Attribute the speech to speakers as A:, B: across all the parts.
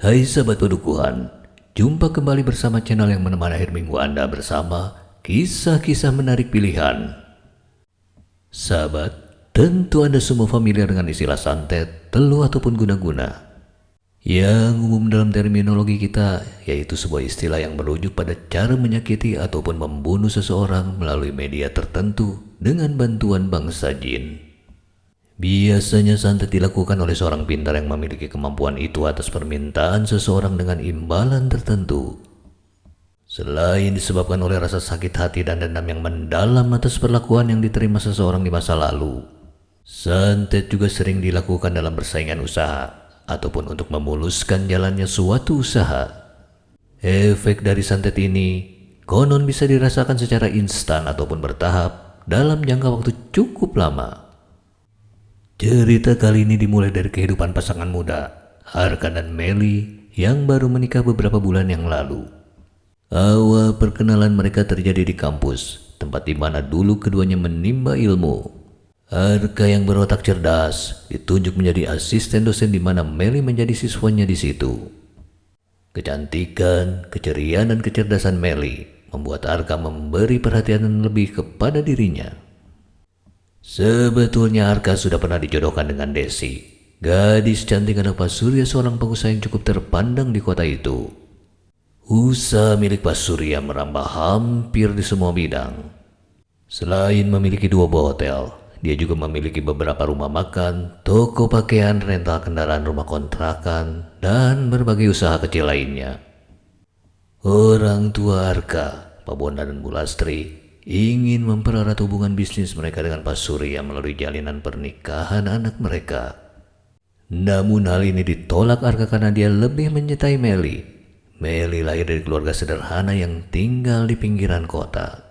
A: Hai sahabat pedukuhan, jumpa kembali bersama channel yang menemani akhir minggu Anda bersama kisah-kisah menarik pilihan. Sahabat, tentu Anda semua familiar dengan istilah santet, teluh ataupun guna-guna. Yang umum dalam terminologi kita, yaitu sebuah istilah yang merujuk pada cara menyakiti ataupun membunuh seseorang melalui media tertentu dengan bantuan bangsa jin. Biasanya santet dilakukan oleh seorang pintar yang memiliki kemampuan itu atas permintaan seseorang dengan imbalan tertentu. Selain disebabkan oleh rasa sakit hati dan dendam yang mendalam atas perlakuan yang diterima seseorang di masa lalu, santet juga sering dilakukan dalam persaingan usaha ataupun untuk memuluskan jalannya suatu usaha. Efek dari santet ini konon bisa dirasakan secara instan ataupun bertahap dalam jangka waktu cukup lama. Cerita kali ini dimulai dari kehidupan pasangan muda, Arka dan Meli, yang baru menikah beberapa bulan yang lalu. Awal perkenalan mereka terjadi di kampus, tempat di mana dulu keduanya menimba ilmu. Arka yang berotak cerdas ditunjuk menjadi asisten dosen di mana Meli menjadi siswanya di situ. Kecantikan, keceriaan, dan kecerdasan Meli membuat Arka memberi perhatian lebih kepada dirinya. Sebetulnya Arka sudah pernah dijodohkan dengan Desi, gadis cantik anak Pak Surya, seorang pengusaha yang cukup terpandang di kota itu. Usaha milik Pak Surya merambah hampir di semua bidang. Selain memiliki 2 buah hotel, dia juga memiliki beberapa rumah makan, toko pakaian, rental kendaraan, rumah kontrakan, dan berbagai usaha kecil lainnya. Orang tua Arka, Pak Bonda dan Bu Lastri, ingin mempererat hubungan bisnis mereka dengan Pak Surya melalui jalinan pernikahan anak mereka. Namun hal ini ditolak Arka karena dia lebih mencintai Meli. Meli lahir dari keluarga sederhana yang tinggal di pinggiran kota.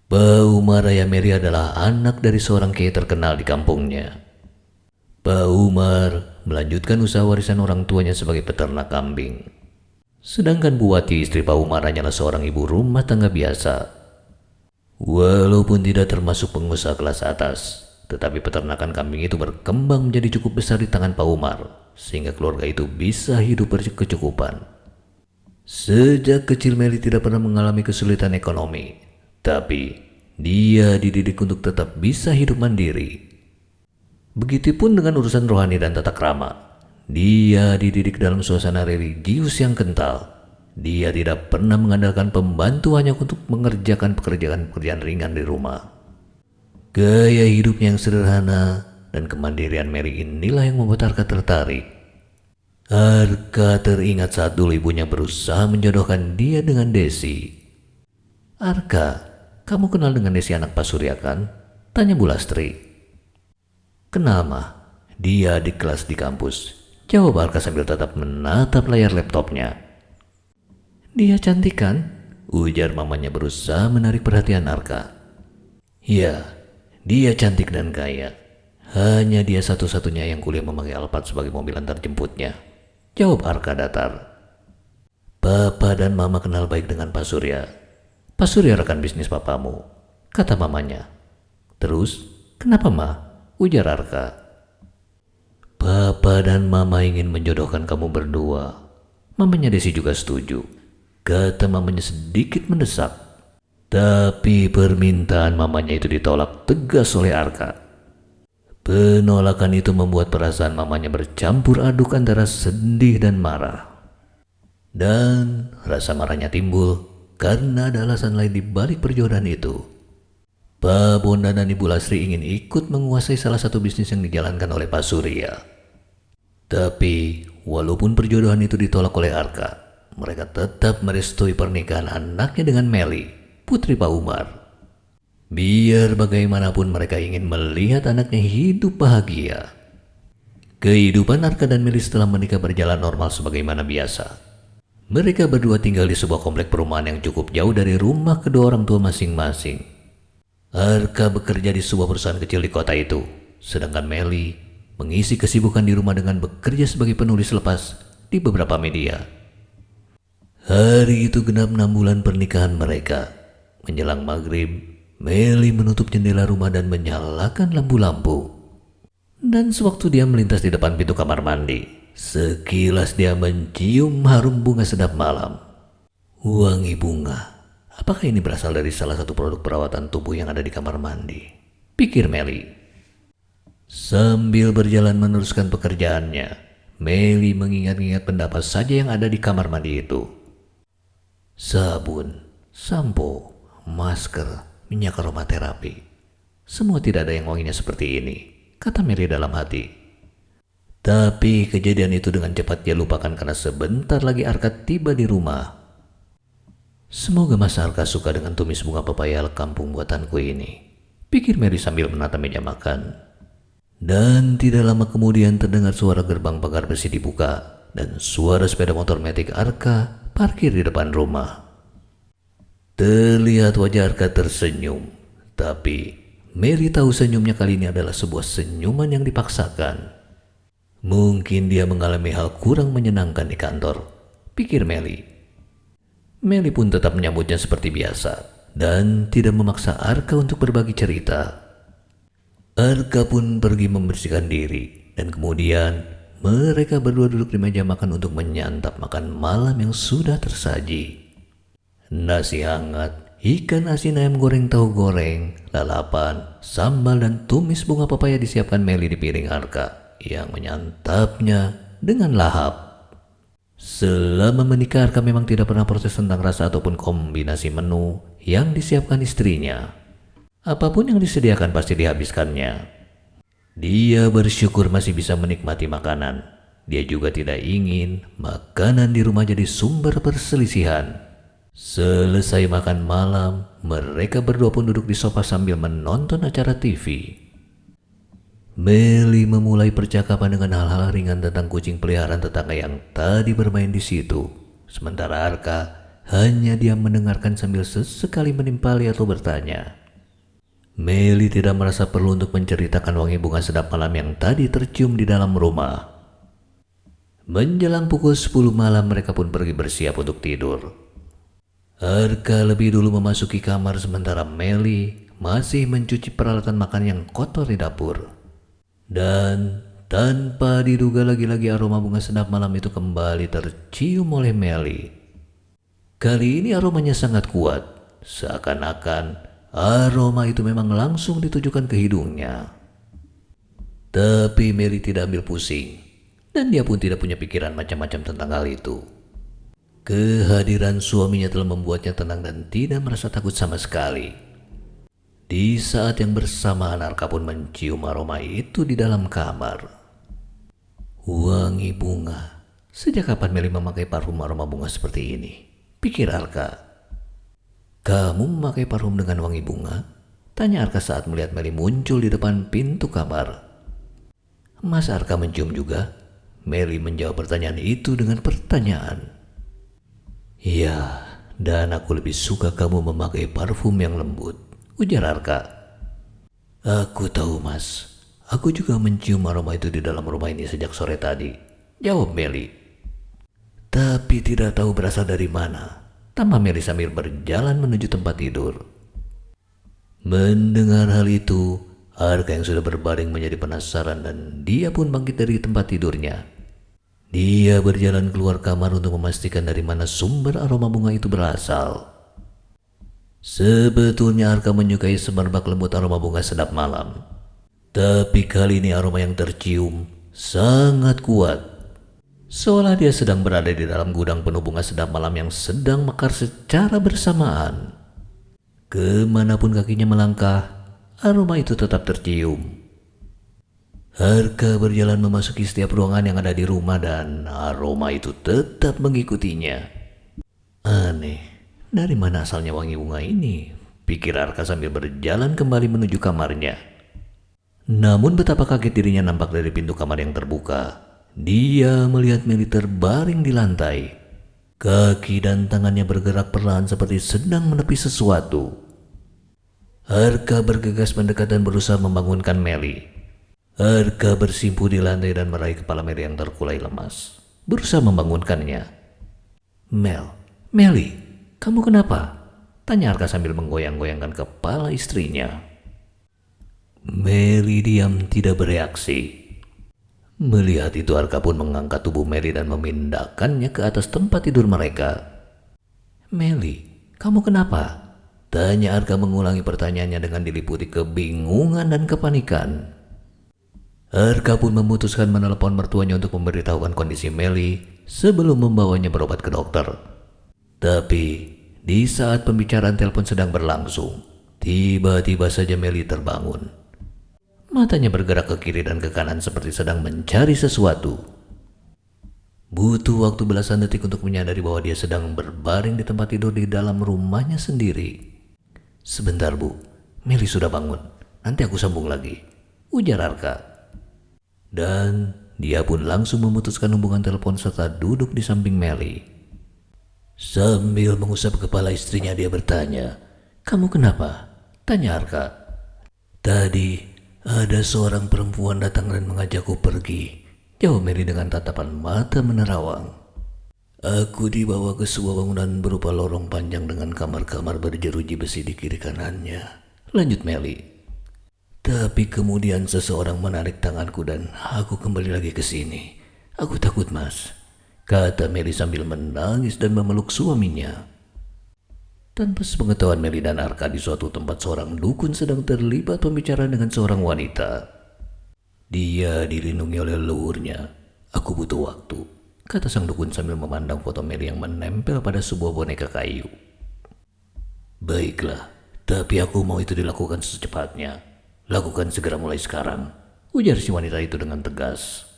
A: Pak Umar ayah Meli adalah anak dari seorang kiai terkenal di kampungnya. Pak Umar melanjutkan usaha warisan orang tuanya sebagai peternak kambing. Sedangkan Bu Wati, istri Pak Umar, hanyalah seorang ibu rumah tangga biasa. Walaupun tidak termasuk pengusaha kelas atas, tetapi peternakan kambing itu berkembang menjadi cukup besar di tangan Pak Umar, sehingga keluarga itu bisa hidup berkecukupan. Sejak kecil Meli tidak pernah mengalami kesulitan ekonomi, tapi dia dididik untuk tetap bisa hidup mandiri. Begitupun dengan urusan rohani dan tata krama. Dia dididik dalam suasana religius yang kental. Dia tidak pernah mengandalkan pembantu hanya untuk mengerjakan pekerjaan-pekerjaan ringan di rumah. Gaya hidupnya yang sederhana dan kemandirian Meli inilah yang membuat Arka tertarik. Arka teringat saat dulu ibunya berusaha menjodohkan dia dengan Desi. "Arka, kamu kenal dengan Desi anak Pak Surya kan?" tanya Bu Lastri. "Kenal mah, dia di kelas di kampus," jawab Arka sambil tetap menatap layar laptopnya. "Dia cantik kan?" ujar mamanya berusaha menarik perhatian Arka. "Ya, dia cantik dan kaya. Hanya dia satu-satunya yang kuliah memakai Alphard sebagai mobil antar jemputnya," jawab Arka datar. "Papa dan Mama kenal baik dengan Pak Surya. Pak Surya rekan bisnis papamu," kata mamanya. "Terus, kenapa Ma?" ujar Arka. "Papa dan Mama ingin menjodohkan kamu berdua." Mamanya Desi juga setuju. Kata mamanya sedikit mendesak. Tapi permintaan mamanya itu ditolak tegas oleh Arka. Penolakan itu membuat perasaan mamanya bercampur aduk antara sedih dan marah. Dan rasa marahnya timbul karena ada alasan lain di balik perjodohan itu. Pak Bonda dan Ibu Lastri ingin ikut menguasai salah satu bisnis yang dijalankan oleh Pak Surya. Tapi walaupun perjodohan itu ditolak oleh Arka, mereka tetap merestui pernikahan anaknya dengan Meli, putri Pak Umar. Biar bagaimanapun mereka ingin melihat anaknya hidup bahagia. Kehidupan Arka dan Meli setelah menikah berjalan normal sebagaimana biasa. Mereka berdua tinggal di sebuah komplek perumahan yang cukup jauh dari rumah kedua orang tua masing-masing. Arka bekerja di sebuah perusahaan kecil di kota itu, sedangkan Meli mengisi kesibukan di rumah dengan bekerja sebagai penulis lepas di beberapa media. Hari itu genap 6 bulan pernikahan mereka. Menjelang maghrib, Meli menutup jendela rumah dan menyalakan lampu-lampu. Dan sewaktu dia melintas di depan pintu kamar mandi, Sekilas dia mencium harum bunga sedap malam. Wangi bunga. Apakah ini berasal dari salah satu produk perawatan tubuh yang ada di kamar mandi? Pikir Melly. Sambil berjalan meneruskan pekerjaannya, Melly mengingat-ingat pendapat saja yang ada di kamar mandi itu. Sabun, sampo, masker, minyak aromaterapi. Semua tidak ada yang wanginya seperti ini, kata Melly dalam hati. Tapi kejadian itu dengan cepat dia lupakan karena sebentar lagi Arka tiba di rumah. Semoga Mas Arka suka dengan tumis bunga pepaya kampung buatanku ini, pikir Mary sambil menata meja makan. Dan tidak lama kemudian terdengar suara gerbang pagar besi dibuka dan suara sepeda motor metik Arka parkir di depan rumah. Terlihat wajah Arka tersenyum, tapi Mary tahu senyumnya kali ini adalah sebuah senyuman yang dipaksakan. Mungkin dia mengalami hal kurang menyenangkan di kantor, pikir Melly. Melly pun tetap menyambutnya seperti biasa dan tidak memaksa Arka untuk berbagi cerita. Arka pun pergi membersihkan diri dan kemudian mereka berdua duduk di meja makan untuk menyantap makan malam yang sudah tersaji. Nasi hangat, ikan asin ayam goreng tahu goreng, lalapan, sambal dan tumis bunga pepaya disiapkan Melly di piring Arka yang menyantapnya dengan lahap. Selama menikah Arka memang tidak pernah protes tentang rasa ataupun kombinasi menu yang disiapkan istrinya. Apapun yang disediakan pasti dihabiskannya. Dia bersyukur masih bisa menikmati makanan. Dia juga tidak ingin makanan di rumah jadi sumber perselisihan. Selesai makan malam, mereka berdua pun duduk di sofa sambil menonton acara TV. Melly memulai percakapan dengan hal-hal ringan tentang kucing peliharaan tetangga yang tadi bermain di situ. Sementara Arka hanya diam mendengarkan sambil sesekali menimpali atau bertanya. Melly tidak merasa perlu untuk menceritakan wangi bunga sedap malam yang tadi tercium di dalam rumah. Menjelang pukul 10 malam mereka pun pergi bersiap untuk tidur. Arka lebih dulu memasuki kamar sementara Melly masih mencuci peralatan makan yang kotor di dapur. Dan tanpa diduga lagi-lagi aroma bunga sedap malam itu kembali tercium oleh Melly. Kali ini aromanya sangat kuat, seakan-akan aroma itu memang langsung ditujukan ke hidungnya. Tapi Melly tidak ambil pusing, dan dia pun tidak punya pikiran macam-macam tentang hal itu. Kehadiran suaminya telah membuatnya tenang dan tidak merasa takut sama sekali. Di saat yang bersamaan Arka pun mencium aroma itu di dalam kamar. Wangi bunga. Sejak kapan Melly memakai parfum aroma bunga seperti ini? Pikir Arka. Kamu memakai parfum dengan wangi bunga? Tanya Arka saat melihat Melly muncul di depan pintu kamar. Mas Arka mencium juga? Melly menjawab pertanyaan itu dengan pertanyaan. Ya, dan aku lebih suka kamu memakai parfum yang lembut, ujar Arka. Aku tahu mas, aku juga mencium aroma itu di dalam rumah ini sejak sore tadi, jawab Melly. Tapi tidak tahu berasal dari mana, tambah Melly sambil berjalan menuju tempat tidur. Mendengar hal itu, Arka yang sudah berbaring menjadi penasaran dan dia pun bangkit dari tempat tidurnya. Dia berjalan keluar kamar untuk memastikan dari mana sumber aroma bunga itu berasal. Sebetulnya Arka menyukai semerbak lembut aroma bunga sedap malam. Tapi kali ini aroma yang tercium sangat kuat. Seolah dia sedang berada di dalam gudang penuh bunga sedap malam yang sedang mekar secara bersamaan. Kemanapun kakinya melangkah, aroma itu tetap tercium. Arka berjalan memasuki setiap ruangan yang ada di rumah dan aroma itu tetap mengikutinya. Aneh, dari mana asalnya wangi bunga ini? Pikir Arka sambil berjalan kembali menuju kamarnya. Namun betapa kaget dirinya nampak dari pintu kamar yang terbuka. Dia melihat Melly terbaring di lantai. Kaki dan tangannya bergerak perlahan seperti sedang menepi sesuatu. Arka bergegas mendekat dan berusaha membangunkan Melly. Arka bersimpuh di lantai dan meraih kepala Melly yang terkulai lemas, berusaha membangunkannya. Melly, kamu kenapa? Tanya Arka sambil menggoyang-goyangkan kepala istrinya. Melly diam tidak bereaksi. Melihat itu Arka pun mengangkat tubuh Meli dan memindahkannya ke atas tempat tidur mereka. "Meli, kamu kenapa?" tanya Arka mengulangi pertanyaannya dengan diliputi kebingungan dan kepanikan. Arka pun memutuskan menelepon mertuanya untuk memberitahukan kondisi Meli sebelum membawanya berobat ke dokter. Tapi di saat pembicaraan telepon sedang berlangsung, tiba-tiba saja Meli terbangun. Matanya bergerak ke kiri dan ke kanan seperti sedang mencari sesuatu. Butuh waktu belasan detik untuk menyadari bahwa dia sedang berbaring di tempat tidur di dalam rumahnya sendiri. "Sebentar, Bu. Meli sudah bangun. Nanti aku sambung lagi," ujar Arka. Dan dia pun langsung memutuskan hubungan telepon serta duduk di samping Meli. Sambil mengusap kepala istrinya dia bertanya, "Kamu kenapa?" tanya Arka. "Tadi ada seorang perempuan datang dan mengajakku pergi," jawab Meli dengan tatapan mata menerawang. "Aku dibawa ke sebuah bangunan berupa lorong panjang dengan kamar-kamar berjeruji besi di kiri kanannya," lanjut Meli. "Tapi kemudian seseorang menarik tanganku dan aku kembali lagi ke sini. Aku takut, Mas," kata Meli sambil menangis dan memeluk suaminya. Tanpa sepengetahuan Meli dan Arka, di suatu tempat seorang dukun sedang terlibat pembicaraan dengan seorang wanita. Dia dilindungi oleh leluhurnya. "Aku butuh waktu," kata sang dukun sambil memandang foto Meli yang menempel pada sebuah boneka kayu. "Baiklah, tapi aku mau itu dilakukan secepatnya. Lakukan segera mulai sekarang," ujar si wanita itu dengan tegas.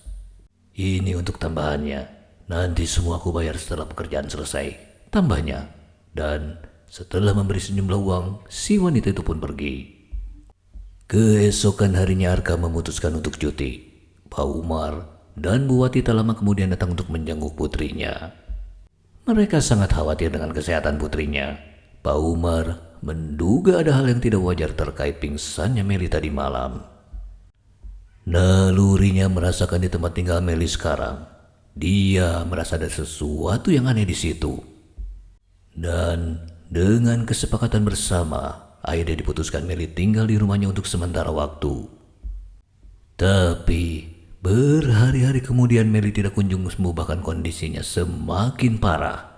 A: "Ini untuk tambahannya. Nanti semua aku bayar setelah pekerjaan selesai," tambahnya. Dan setelah memberi sejumlah uang, si wanita itu pun pergi. Keesokan harinya Arka memutuskan untuk cuti. Pak Umar dan Bu Wati tak lama kemudian datang untuk menjenguk putrinya. Mereka sangat khawatir dengan kesehatan putrinya. Pak Umar menduga ada hal yang tidak wajar terkait pingsannya Meli tadi malam. Nalurinya merasakan di tempat tinggal Meli sekarang. Dia merasa ada sesuatu yang aneh di situ. Dan dengan kesepakatan bersama, akhirnya diputuskan Meli tinggal di rumahnya untuk sementara waktu. Tapi berhari-hari kemudian Meli tidak kunjung sembuh, bahkan kondisinya semakin parah.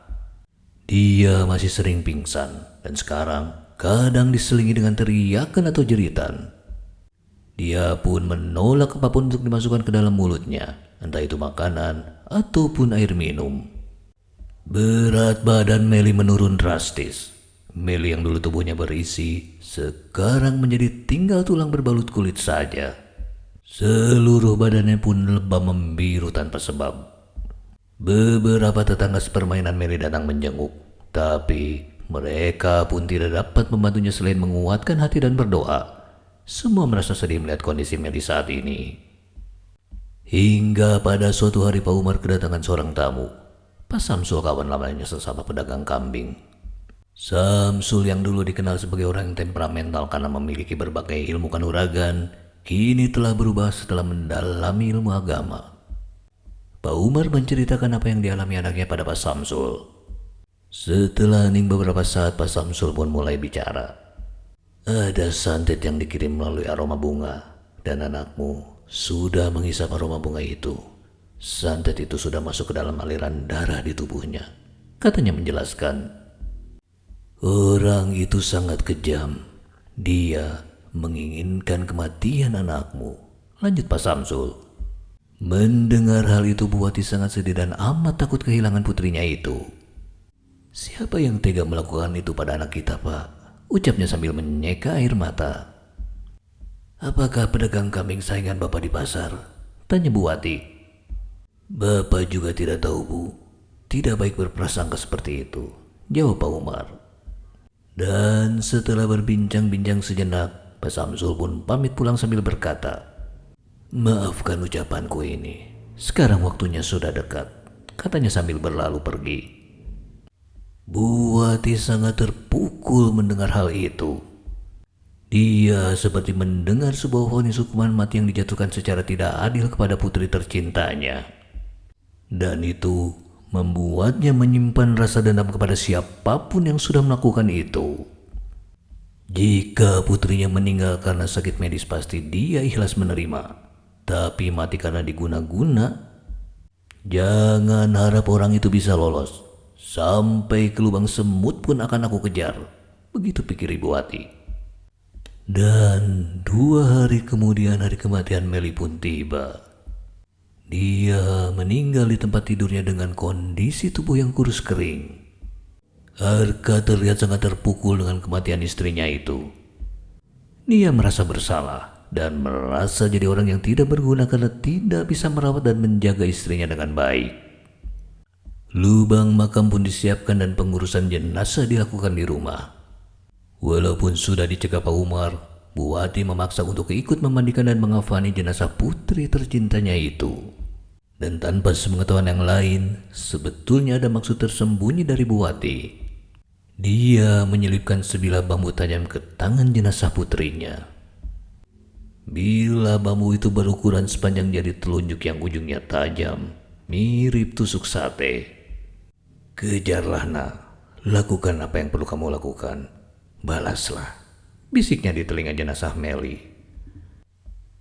A: Dia masih sering pingsan dan sekarang kadang diselingi dengan teriakan atau jeritan. Dia pun menolak apapun untuk dimasukkan ke dalam mulutnya, entah itu makanan ataupun air minum. Berat badan Meli menurun drastis. Meli yang dulu tubuhnya berisi, sekarang menjadi tinggal tulang berbalut kulit saja. Seluruh badannya pun lebam membiru tanpa sebab. Beberapa tetangga sepermainan Meli datang menjenguk, tapi mereka pun tidak dapat membantunya selain menguatkan hati dan berdoa. Semua merasa sedih melihat kondisi Meli saat ini. Hingga pada suatu hari Pak Umar kedatangan seorang tamu. Pak Samsul, kawan lamanya sesama pedagang kambing. Samsul yang dulu dikenal sebagai orang yang temperamental karena memiliki berbagai ilmu kanuragan, kini telah berubah setelah mendalami ilmu agama. Pak Umar menceritakan apa yang dialami anaknya pada Pak Samsul. Setelah hening beberapa saat, Pak Samsul pun mulai bicara. "Ada santet yang dikirim melalui aroma bunga, dan anakmu sudah menghisap aroma bunga itu. Santet itu sudah masuk ke dalam aliran darah di tubuhnya," katanya menjelaskan. "Orang itu sangat kejam. Dia menginginkan kematian anakmu," lanjut Pak Samsul. Mendengar hal itu, Bu Wati sangat sedih dan amat takut kehilangan putrinya itu. "Siapa yang tega melakukan itu pada anak kita, Pak?" ucapnya sambil menyeka air mata. "Apakah pedagang kambing saingan Bapak di pasar?" tanya Bu Wati. "Bapak juga tidak tahu, Bu. Tidak baik berprasangka seperti itu," jawab Pak Umar. Dan setelah berbincang-bincang sejenak, Pak Samsul pun pamit pulang sambil berkata, "Maafkan ucapanku ini. Sekarang waktunya sudah dekat," katanya sambil berlalu pergi. Bu Wati sangat terpukul mendengar hal itu. Dia seperti mendengar sebuah vonis hukuman mati yang dijatuhkan secara tidak adil kepada putri tercintanya. Dan itu membuatnya menyimpan rasa dendam kepada siapapun yang sudah melakukan itu. Jika putrinya meninggal karena sakit medis, pasti dia ikhlas menerima. tapi mati karena diguna-guna, jangan harap orang itu bisa lolos. Sampai ke lubang semut pun akan aku kejar. Begitu pikir Ibu Wati. Dan 2 hari kemudian hari kematian Meli pun tiba. Dia meninggal di tempat tidurnya dengan kondisi tubuh yang kurus kering. Arka terlihat sangat terpukul dengan kematian istrinya itu. Dia merasa bersalah dan merasa jadi orang yang tidak berguna karena tidak bisa merawat dan menjaga istrinya dengan baik. Lubang makam pun disiapkan dan pengurusan jenazah dilakukan di rumah. Walaupun sudah dicegah Pak Umar, Bu Wati memaksa untuk ikut memandikan dan mengafani jenazah putri tercintanya itu. Dan tanpa sepengetahuan yang lain, sebetulnya ada maksud tersembunyi dari Bu Wati. Dia menyelipkan sebilah bambu tajam ke tangan jenazah putrinya. Bila bambu itu berukuran sepanjang jari telunjuk yang ujungnya tajam, mirip tusuk sate. Kejarlah nak, lakukan apa yang perlu kamu lakukan. Balaslah, bisiknya di telinga jenazah Meli.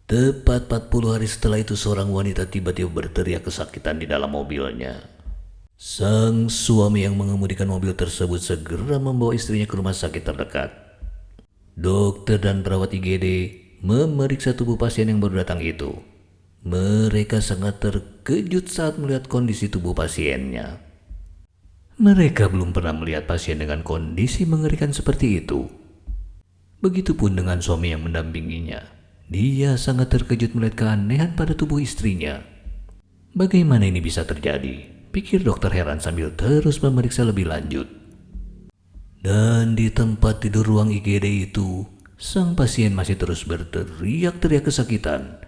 A: Tepat 40 hari setelah itu seorang wanita tiba-tiba berteriak kesakitan di dalam mobilnya. Sang suami yang mengemudikan mobil tersebut segera membawa istrinya ke rumah sakit terdekat. Dokter dan perawat IGD memeriksa tubuh pasien yang baru datang itu. Mereka sangat terkejut saat melihat kondisi tubuh pasiennya. Mereka belum pernah melihat pasien dengan kondisi mengerikan seperti itu. Begitupun dengan suami yang mendampinginya. Dia sangat terkejut melihat keanehan pada tubuh istrinya. Bagaimana ini bisa terjadi? Pikir dokter heran sambil terus memeriksa lebih lanjut. Dan di tempat tidur ruang IGD itu, sang pasien masih terus berteriak-teriak kesakitan.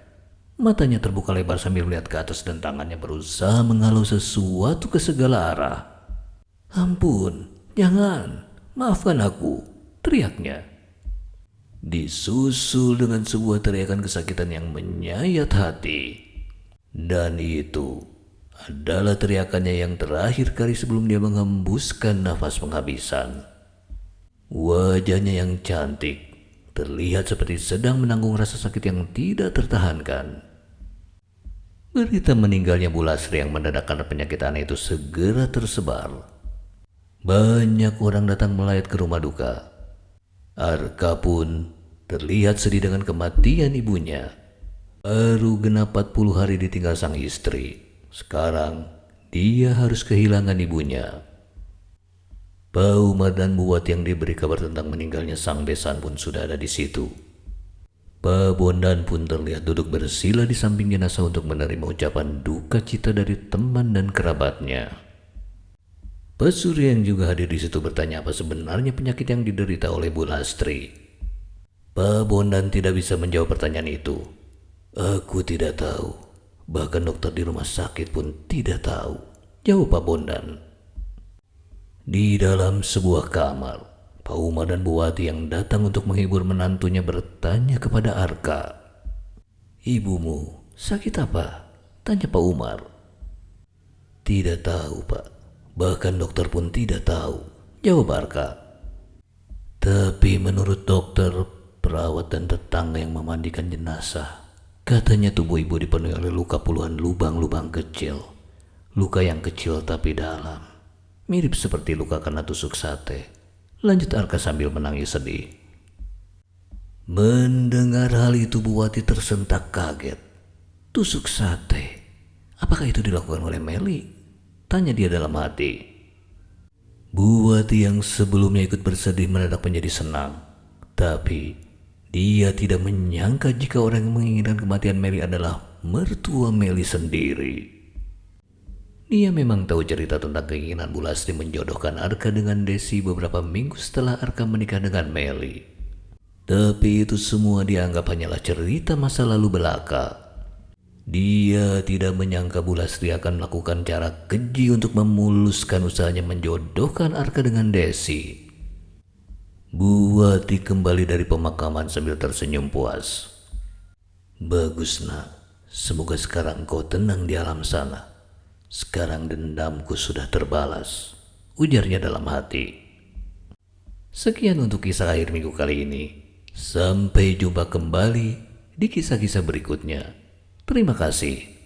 A: Matanya terbuka lebar sambil melihat ke atas dan tangannya berusaha menghalau sesuatu ke segala arah. "Ampun, jangan, maafkan aku," teriaknya. Disusul dengan sebuah teriakan kesakitan yang menyayat hati. Dan itu adalah teriakannya yang terakhir kali sebelum dia menghembuskan nafas penghabisan. Wajahnya yang cantik terlihat seperti sedang menanggung rasa sakit yang tidak tertahankan. Berita meninggalnya Bu Lasri yang mendadak karena penyakit aneh itu segera tersebar. Banyak orang datang melayat ke rumah duka. Arka pun terlihat sedih dengan kematian ibunya. Baru genap 40 hari ditinggal sang istri. Sekarang dia harus kehilangan ibunya. Pak Umar dan Bu Wati yang diberi kabar tentang meninggalnya sang besan pun sudah ada di situ. Pak Bondan pun terlihat duduk bersila di samping jenazah untuk menerima ucapan duka cita dari teman dan kerabatnya. Pak Surya yang juga hadir di situ bertanya apa sebenarnya penyakit yang diderita oleh Bu Lastri. Pak Bondan tidak bisa menjawab pertanyaan itu. "Aku tidak tahu. Bahkan dokter di rumah sakit pun tidak tahu," jawab Pak Bondan. Di dalam sebuah kamar, Pak Umar dan Bu Wati yang datang untuk menghibur menantunya bertanya kepada Arka. "Ibumu sakit apa?" tanya Pak Umar. "Tidak tahu, Pak. Bahkan dokter pun tidak tahu," jawab Arka. "Tapi menurut dokter, perawat dan tetangga yang memandikan jenazah, katanya tubuh ibu dipenuhi oleh luka puluhan lubang-lubang kecil. Luka yang kecil tapi dalam. Mirip seperti luka karena tusuk sate," lanjut Arka sambil menangis sedih. Mendengar hal itu Bu Wati tersentak kaget. "Tusuk sate? Apakah itu dilakukan oleh Meli?" tanya dia dalam hati. Bu Wati yang sebelumnya ikut bersedih mendadak menjadi senang. Tapi dia tidak menyangka jika orang yang menginginkan kematian Meli adalah mertua Meli sendiri. Dia memang tahu cerita tentang keinginan Bu Lastri menjodohkan Arka dengan Desi beberapa minggu setelah Arka menikah dengan Meli. Tapi itu semua dianggap hanyalah cerita masa lalu belaka. Dia tidak menyangka Bu Lastri akan melakukan cara keji untuk memuluskan usahanya menjodohkan Arka dengan Desi. Bu Wati kembali dari pemakaman sambil tersenyum puas. "Bagus nak, semoga sekarang kau tenang di alam sana. Sekarang dendamku sudah terbalas," ujarnya dalam hati. Sekian untuk kisah akhir minggu kali ini. Sampai jumpa kembali di kisah-kisah berikutnya. Terima kasih.